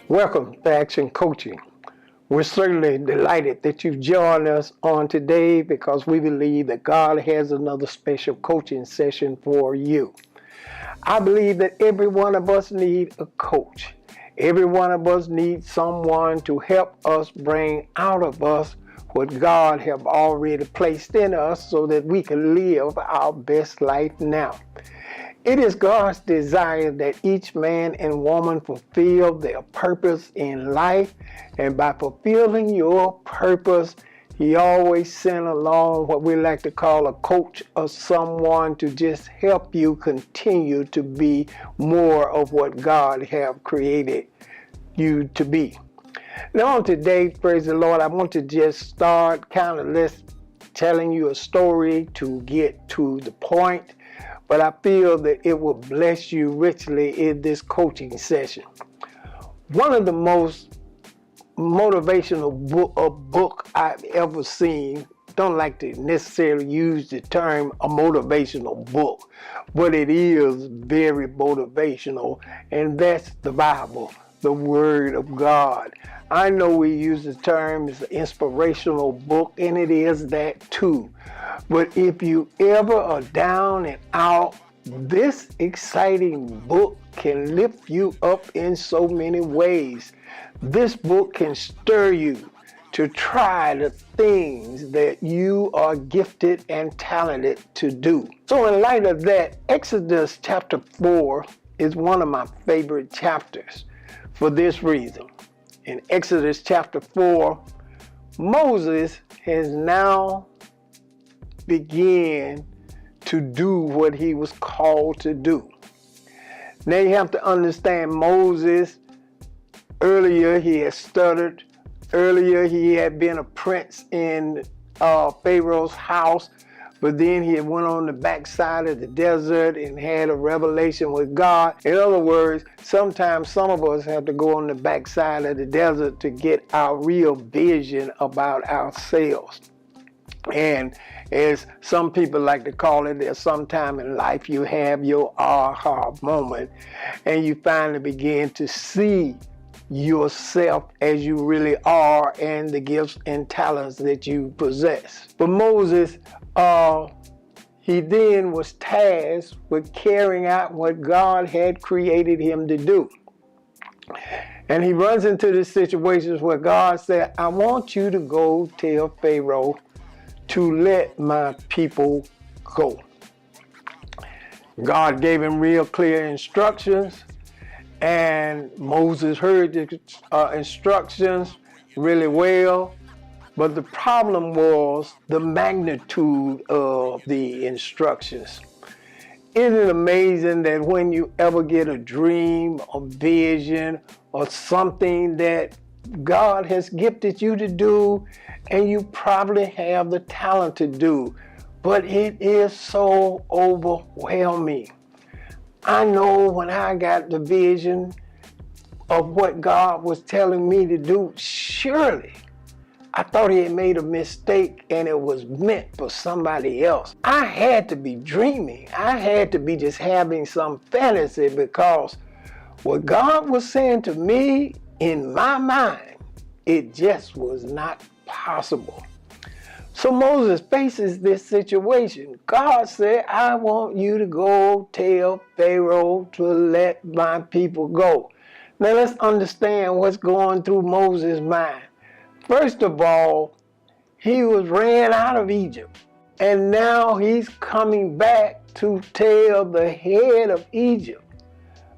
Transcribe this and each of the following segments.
Welcome to Action Coaching. We're certainly delighted that you've joined us on today because we believe that God has another special coaching session for you. I believe that every one of us needs a coach. Every one of us needs someone to help us bring out of us what God has already placed in us so that we can live our best life now. It is God's desire that each man and woman fulfill their purpose in life, and by fulfilling your purpose, He always sent along what we like to call a coach or someone to just help you continue to be more of what God has created you to be. Now today, praise the Lord, I want to just start telling you a story to get to the point. But I feel that it will bless you richly in this coaching session. One of the most motivational book I've ever seen, don't like to necessarily use the term a motivational book, but it is very motivational, and that's the Bible, the Word of God. I know we use the term as an inspirational book, and it is that too. But if you ever are down and out, this exciting book can lift you up in so many ways. This book can stir you to try the things that you are gifted and talented to do. So in light of that, Exodus chapter 4 is one of my favorite chapters for this reason. In Exodus chapter 4, Moses has now began to do what he was called to do. Now you have to understand Moses, earlier he had stuttered, earlier he had been a prince in Pharaoh's house, but then he went on the backside of the desert and had a revelation with God. In other words, sometimes some of us have to go on the backside of the desert to get our real vision about ourselves. And as some people like to call it, there's sometime in life you have your aha moment and you finally begin to see yourself as you really are and the gifts and talents that you possess. But Moses, he then was tasked with carrying out what God had created him to do. And he runs into the situations where God said, I want you to go tell Pharaoh to let my people go. God gave him real clear instructions, and Moses heard the instructions really well, but the problem was the magnitude of the instructions. Isn't it amazing that when you ever get a dream, a vision, or something that God has gifted you to do, and you probably have the talent to do, but it is so overwhelming. I know when I got the vision of what God was telling me to do, surely I thought he had made a mistake and it was meant for somebody else. I had to be dreaming. I had to be just having some fantasy because what God was saying to me in my mind, it just was not possible. So Moses faces this situation. God said, I want you to go tell Pharaoh to let my people go. Now let's understand what's going through Moses' mind. First of all, he was ran out of Egypt. And now he's coming back to tell the head of Egypt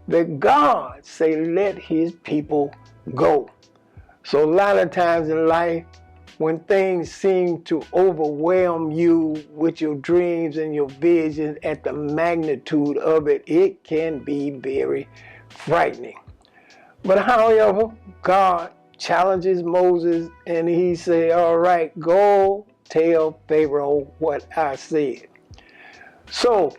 that God say, let his people go. So a lot of times in life, when things seem to overwhelm you with your dreams and your visions at the magnitude of it, it can be very frightening. But however, God challenges Moses and he said, all right, go tell Pharaoh what I said. So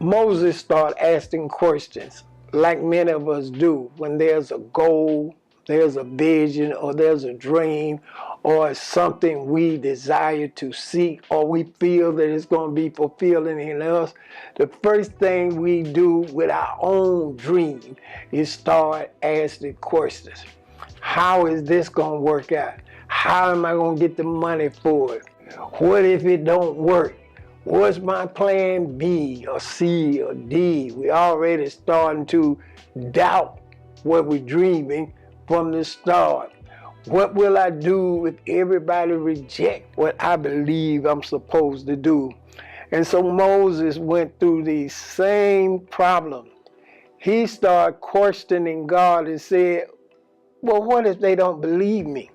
Moses started asking questions like many of us do when there's a goal, there's a vision, or there's a dream, or something we desire to seek, or we feel that it's going to be fulfilling in us. The first thing we do with our own dream is start asking questions. How is this going to work out? How am I going to get the money for it? What if it don't work? What's my plan B or C or D? We already starting to doubt what we're dreaming from the start. What will I do if everybody reject what I believe I'm supposed to do? And so Moses went through these same problems. He started questioning God and said, well, what if they don't believe me?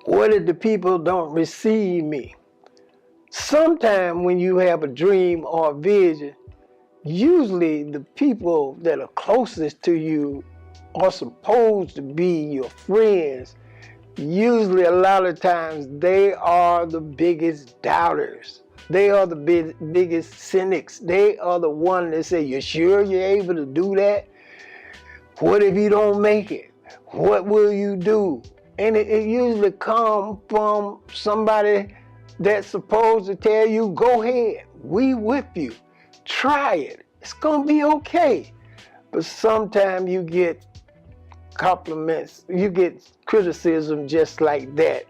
What if the people don't receive me? Sometime when you have a dream or a vision, usually the people that are closest to you are supposed to be your friends. Usually a lot of times they are the biggest doubters. They are the biggest cynics. They are the one that say, you sure you're able to do that? What if you don't make it? What will you do? And it usually comes from somebody that's supposed to tell you, go ahead, we with you. Try it. It's going to be okay. But sometimes you get compliments, you get criticism just like that.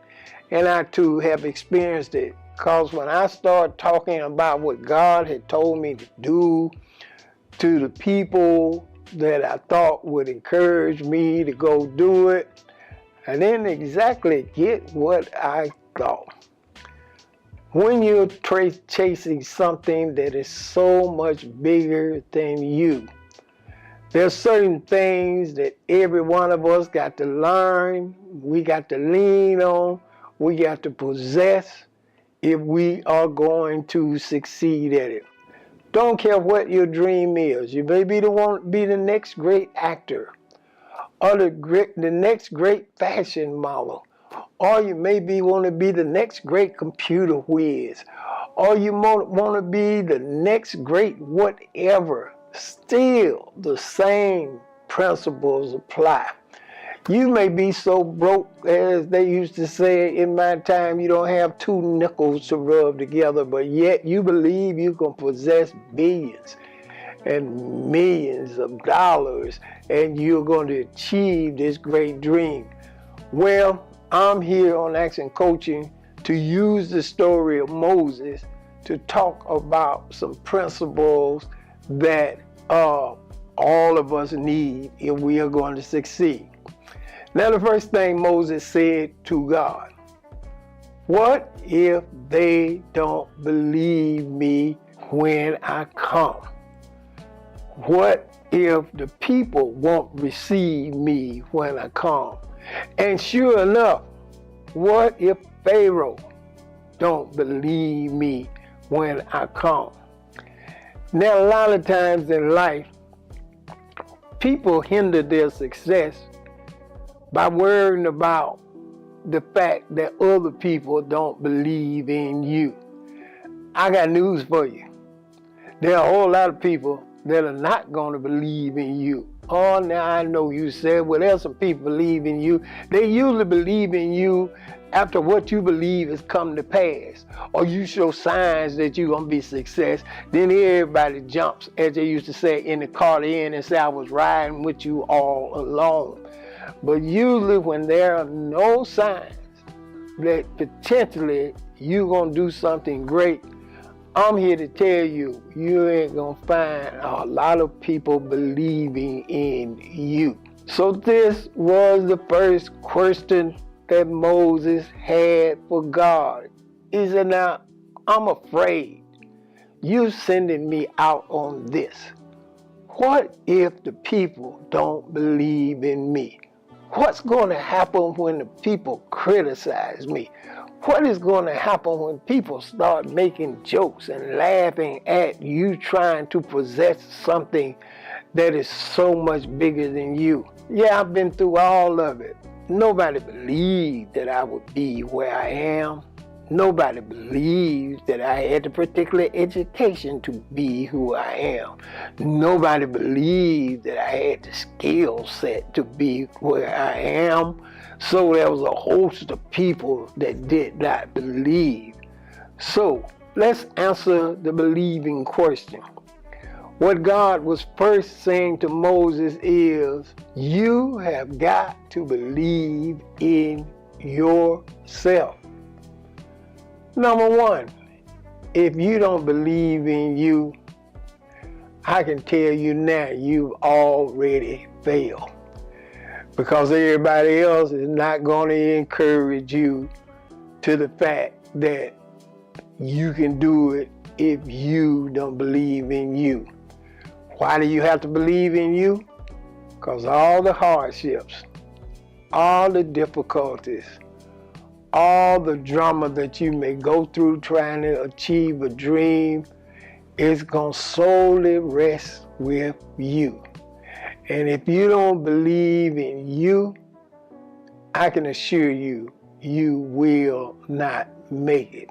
And I too have experienced it. Because when I started talking about what God had told me to do to the people that I thought would encourage me to go do it, I didn't exactly get what I thought. When you're chasing something that is so much bigger than you, there's certain things that every one of us got to learn, we got to lean on, we got to possess if we are going to succeed at it. Don't care what your dream is. You may be the next great actor, or the next great fashion model, or you maybe want to be the next great computer whiz, or you want to be the next great whatever. Still, the same principles apply. You may be so broke, as they used to say in my time, you don't have two nickels to rub together, but yet you believe you can possess billions and millions of dollars and you're going to achieve this great dream. Well, I'm here on Action Coaching to use the story of Moses to talk about some principles that all of us need if we are going to succeed. Now, the first thing Moses said to God, what if they don't believe me when I come? What if the people won't receive me when I come? And sure enough, what if Pharaoh don't believe me when I come? Now, a lot of times in life, people hinder their success by worrying about the fact that other people don't believe in you. I got news for you. There are a whole lot of people that are not going to believe in you. Oh, now I know you said, well, there's some people believe in you. They usually believe in you after what you believe has come to pass, or you show signs that you're going to be success. Then everybody jumps, as they used to say, in the car in and say, I was riding with you all along. But usually when there are no signs that potentially you're going to do something great, I'm here to tell you, you ain't going to find a lot of people believing in you. So this was the first question that Moses had for God. He said, now, I'm afraid you sending me out on this. What if the people don't believe in me? What's going to happen when the people criticize me? What is going to happen when people start making jokes and laughing at you trying to possess something that is so much bigger than you? Yeah, I've been through all of it. Nobody believed that I would be where I am. Nobody believed that I had the particular education to be who I am. Nobody believed that I had the skill set to be where I am. So there was a host of people that did not believe. So let's answer the believing question. What God was first saying to Moses is, you have got to believe in yourself. Number one, if you don't believe in you, I can tell you now, you've already failed. Because everybody else is not going to encourage you to the fact that you can do it if you don't believe in you. Why do you have to believe in you? Because all the hardships, all the difficulties, all the drama that you may go through trying to achieve a dream is going to solely rest with you. And if you don't believe in you, I can assure you, you will not make it.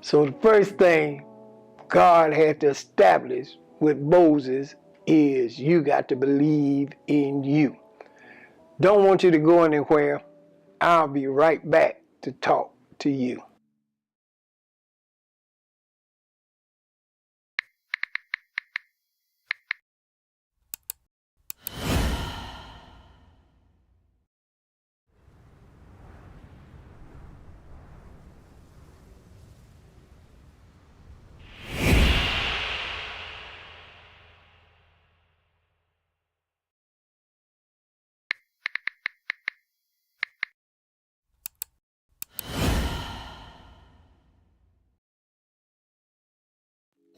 So the first thing God had to establish with Moses is you got to believe in you. Don't want you to go anywhere. I'll be right back to talk to you.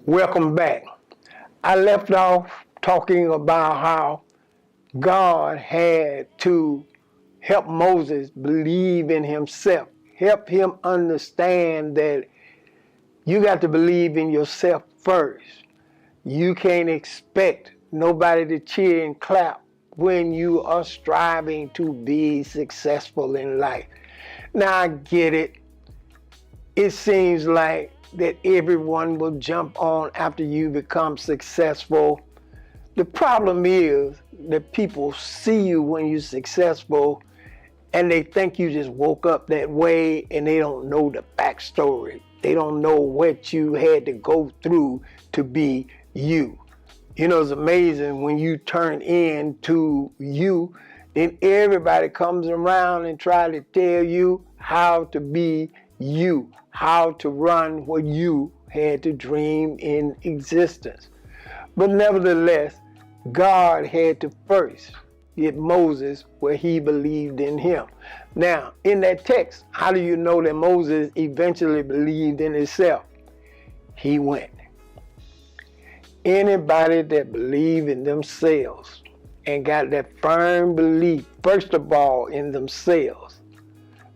Welcome back. I left off talking about how God had to help Moses believe in himself, help him understand that you got to believe in yourself first. You can't expect nobody to cheer and clap when you are striving to be successful in life. Now I get it. It seems like that everyone will jump on after you become successful. The problem is that people see you when you're successful and they think you just woke up that way and they don't know the backstory. They don't know what you had to go through to be you. You know, it's amazing when you turn into you, then everybody comes around and try to tell you how to be you, how to run what you had to dream in existence. But nevertheless, God had to first get Moses where he believed in him. Now, in that text, how do you know that Moses eventually believed in himself? He went. Anybody that believe in themselves and got that firm belief, first of all, in themselves,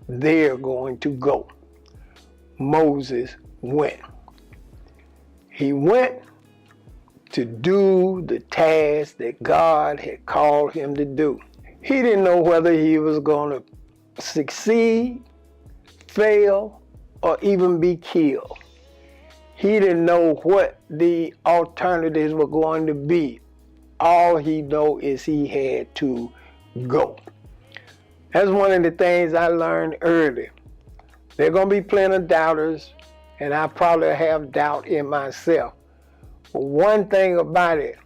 they're going to go. Moses went. He went to do the task that God had called him to do. He didn't know whether he was going to succeed, fail, or even be killed. He didn't know what the alternatives were going to be. All he knew is he had to go. That's one of the things I learned early. There are going to be plenty of doubters, and I probably have doubt in myself. But one thing about it,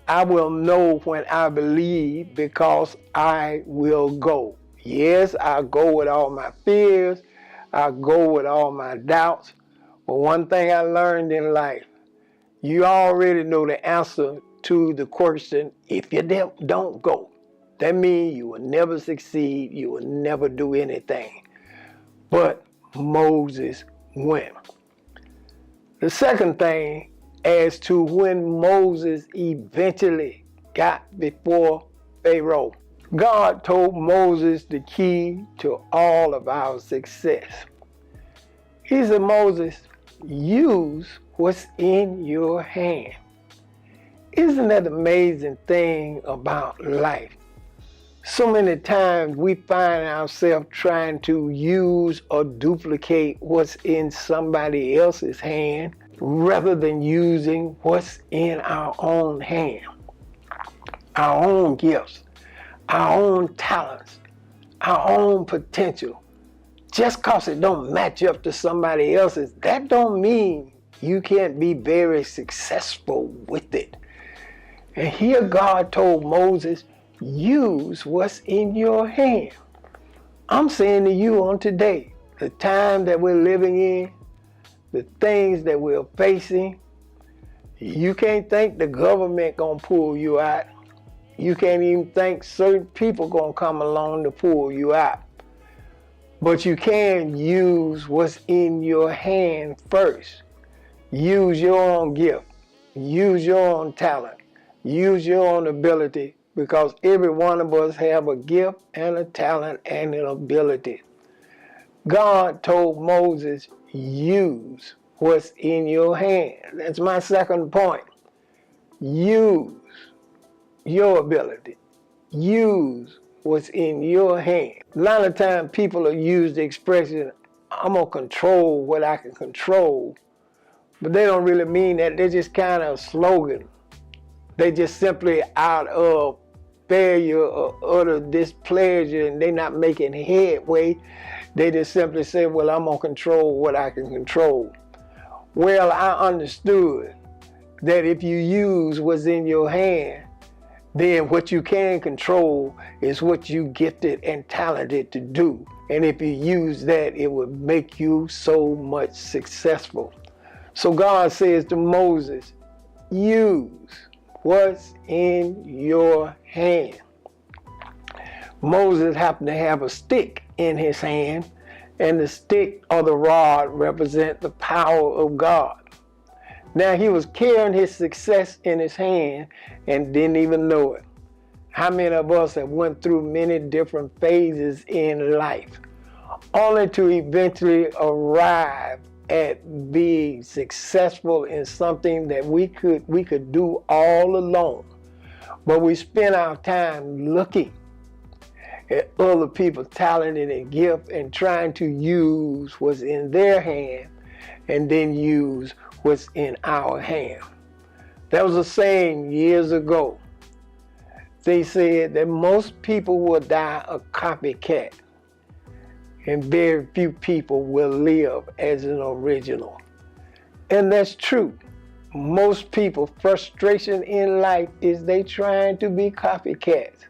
I will know when I believe because I will go. Yes, I'll go with all my fears. I'll go with all my doubts. But one thing I learned in life, you already know the answer to the question, if you don't go. That means you will never succeed. You will never do anything. But Moses went. The second thing, as to when Moses eventually got before Pharaoh, God told Moses the key to all of our success. He said, Moses, use what's in your hand. Isn't that the amazing thing about life? So many times we find ourselves trying to use or duplicate what's in somebody else's hand rather than using what's in our own hand. Our own gifts, our own talents, our own potential. Just because it don't match up to somebody else's, that don't mean You can't be very successful with it. And here God told Moses, use what's in your hand. I'm saying to you on today, the time that we're living in, the things that we're facing, you can't think the government gonna pull you out. You can't even think certain people gonna come along to pull you out. But you can use what's in your hand first. Use your own gift. Use your own talent. Use your own ability, because every one of us have a gift and a talent and an ability. God told Moses, use what's in your hand. That's my second point. Use your ability. Use what's in your hand. A lot of times people will use the expression, I'm going to control what I can control. But they don't really mean that. They're just kind of a slogan. They just simply out of failure or utter displeasure, and they're not making headway. They just simply say, well, I'm going to control what I can control. Well, I understood that if you use what's in your hand, then what you can control is what you gifted and talented to do. And if you use that, it would make you so much successful. So God says to Moses, use what's in your hand. Moses happened to have a stick in his hand, and the stick or the rod represent the power of God. Now he was carrying his success in his hand and didn't even know it. How many of us have went through many different phases in life, only to eventually arrive at being successful in something that we could do all alone? But we spend our time looking at other people's talent and gift and trying to use what's in their hand and then use what's in our hand. There was a saying years ago. They said that most people will die a copycat and very few people will live as an original. And that's true. Most people's frustration in life is they trying to be copycats,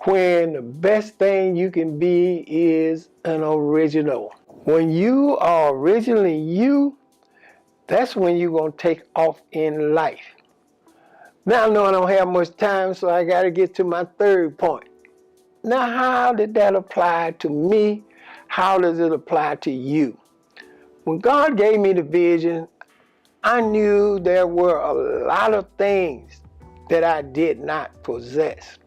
when the best thing you can be is an original. When you are originally you, that's when you're going to take off in life. Now I know I don't have much time, so I got to get to my third point. Now, how did that apply to me? How does it apply to you? When God gave me the vision, I knew there were a lot of things that I did not possess.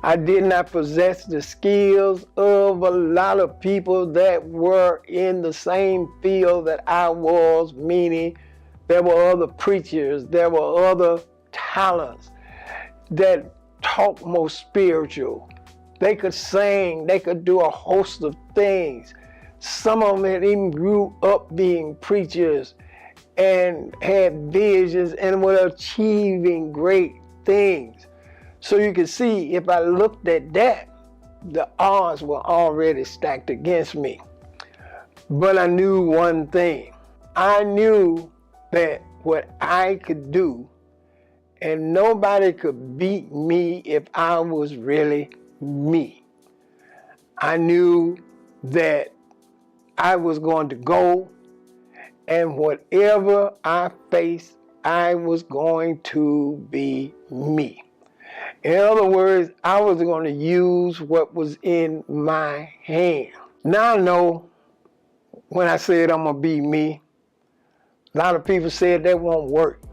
I did not possess the skills of a lot of people that were in the same field that I was, meaning there were other preachers, there were other talents that talk more spiritual. They could sing, they could do a host of things. Some of them had even grew up being preachers and had visions and were achieving great things. So you can see, if I looked at that, the odds were already stacked against me. But I knew one thing. I knew that what I could do, and nobody could beat me if I was really me. I knew that I was going to go, and whatever I faced, I was going to be me. In other words, I was going to use what was in my hand. Now I know when I said I'm going to be me, a lot of people said that won't work.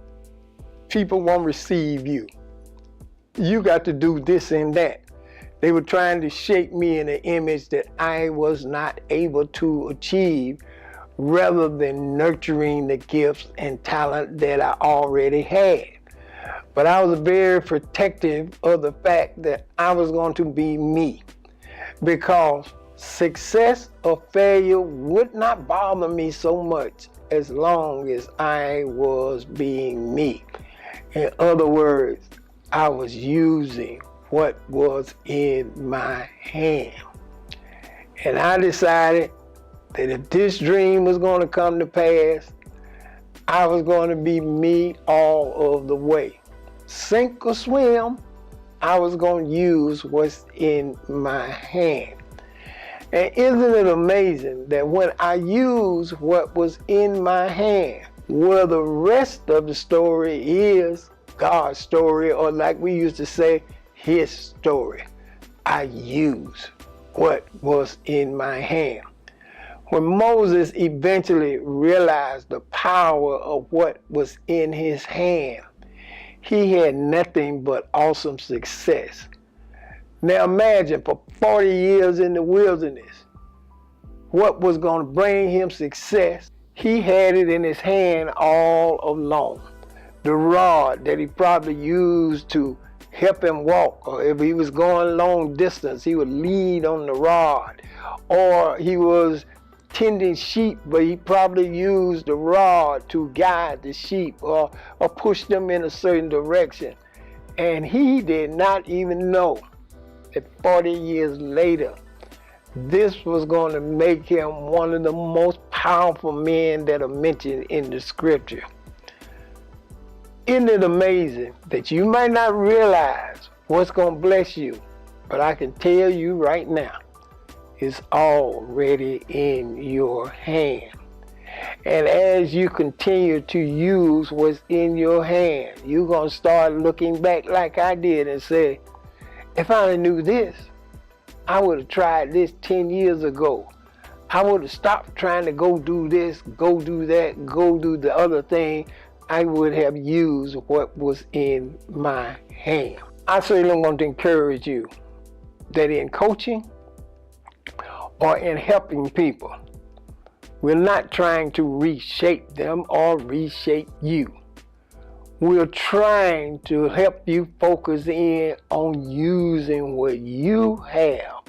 People won't receive you. You got to do this and that. They were trying to shape me in an image that I was not able to achieve, rather than nurturing the gifts and talent that I already had. But I was very protective of the fact that I was going to be me, because success or failure would not bother me so much as long as I was being me. In other words, I was using what was in my hand. And I decided that if this dream was going to come to pass, I was going to be me all of the way. Sink or swim, I was going to use what's in my hand. And isn't it amazing that when I use what was in my hand, well, the rest of the story is God's story, or like we used to say, His story. I use what was in my hand. When Moses eventually realized the power of what was in his hand, he had nothing but awesome success. Now imagine, for 40 years in the wilderness, what was going to bring him success? He had it in his hand all along. The rod that he probably used to help him walk, or if he was going long distance, he would lead on the rod. Or he was tending sheep, but he probably used the rod to guide the sheep or push them in a certain direction. And he did not even know that 40 years later, this was going to make him one of the most powerful men that are mentioned in the scripture. Isn't it amazing that you might not realize what's going to bless you, but I can tell you right now, it's already in your hand. And as you continue to use what's in your hand, you're going to start looking back like I did and say, if I only knew this, I would have tried this 10 years ago. I would have stopped trying to go do this, go do that, go do the other thing. I would have used what was in my hand. I certainly want to encourage you that in coaching or in helping people, we're not trying to reshape them or reshape you. We're trying to help you focus in on using what you have,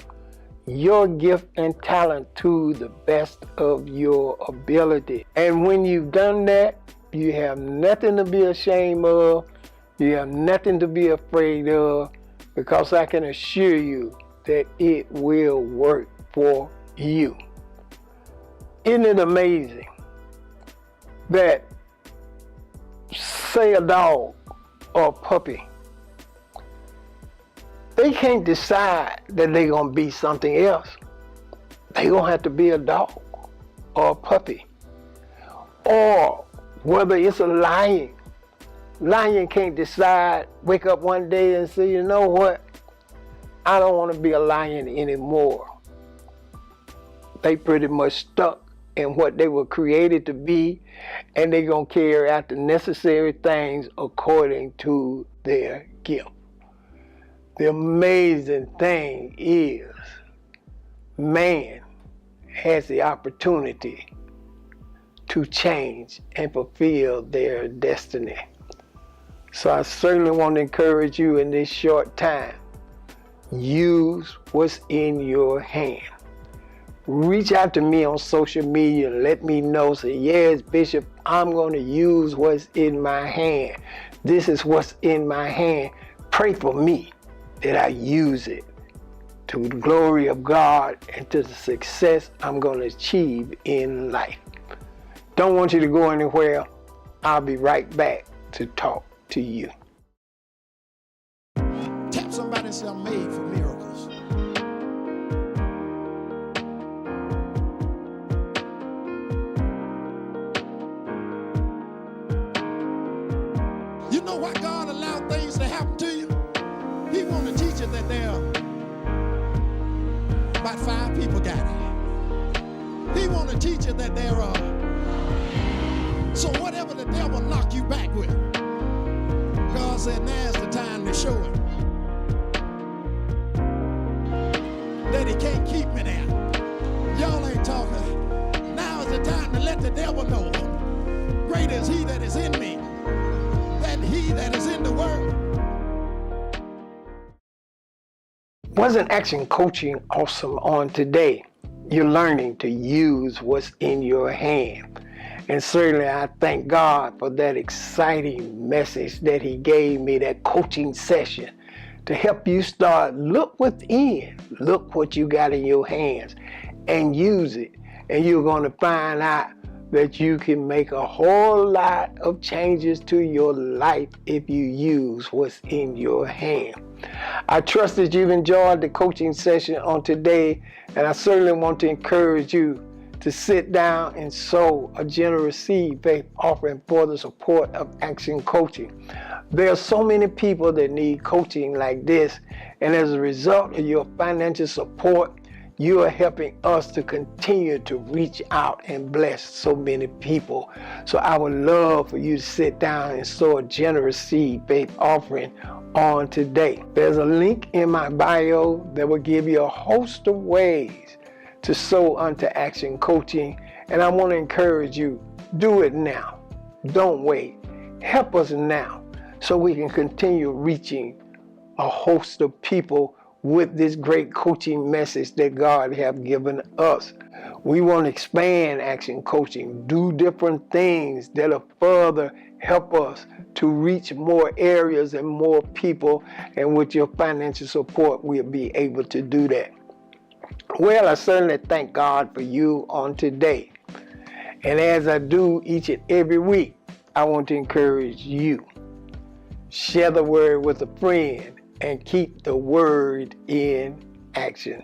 your gift and talent, to the best of your ability. And when you've done that, you have nothing to be ashamed of. You have nothing to be afraid of, because I can assure you that it will work for you. Isn't it amazing that, say, a dog or a puppy, they can't decide that they're going to be something else. They're going to have to be a dog or a puppy. Or whether it's a lion. Lion can't decide, wake up one day and say, you know what? I don't want to be a lion anymore. They pretty much stuck in what they were created to be, and they're going to carry out the necessary things according to their gift. The amazing thing is, man has the opportunity to change and fulfill their destiny. So I certainly want to encourage you in this short time, use what's in your hand. Reach out to me on social media and let me know, say, yes, Bishop, I'm going to use what's in my hand. This is what's in my hand. Pray for me that I use it to the glory of God and to the success I'm going to achieve in life. Don't want you to go anywhere. I'll be right back to talk to you. Tap somebody and say, I'm made for miracles. You know why God allowed things to happen to you? He want to teach you that there are about 5 people got it. He want to teach you that there are. So whatever the devil knock you back with, God said, now's the time to show it that he can't keep me there. Y'all ain't talking. Now is the time to let the devil know, greater is he that is in me than he that is in the world. Wasn't action coaching awesome on today? You're learning to use what's in your hand. And certainly I thank God for that exciting message that he gave me, that coaching session, to help you start, look within, look what you got in your hands and use it. And you're going to find out that you can make a whole lot of changes to your life if you use what's in your hand. I trust that you've enjoyed the coaching session on today, and I certainly want to encourage you to sit down and sow a generous seed faith offering for the support of Action Coaching. There are so many people that need coaching like this, and as a result of your financial support, you are helping us to continue to reach out and bless so many people. So I would love for you to sit down and sow a generous seed faith offering on today. There's a link in my bio that will give you a host of ways to sow unto Action Coaching, and I want to encourage you, do it now. Don't wait. Help us now so we can continue reaching a host of people with this great coaching message that God has given us. We want to expand Action Coaching, do different things that'll further help us to reach more areas and more people, and with your financial support, we'll be able to do that. Well, I certainly thank God for you on today. And as I do each and every week, I want to encourage you. Share the word with a friend and keep the word in action.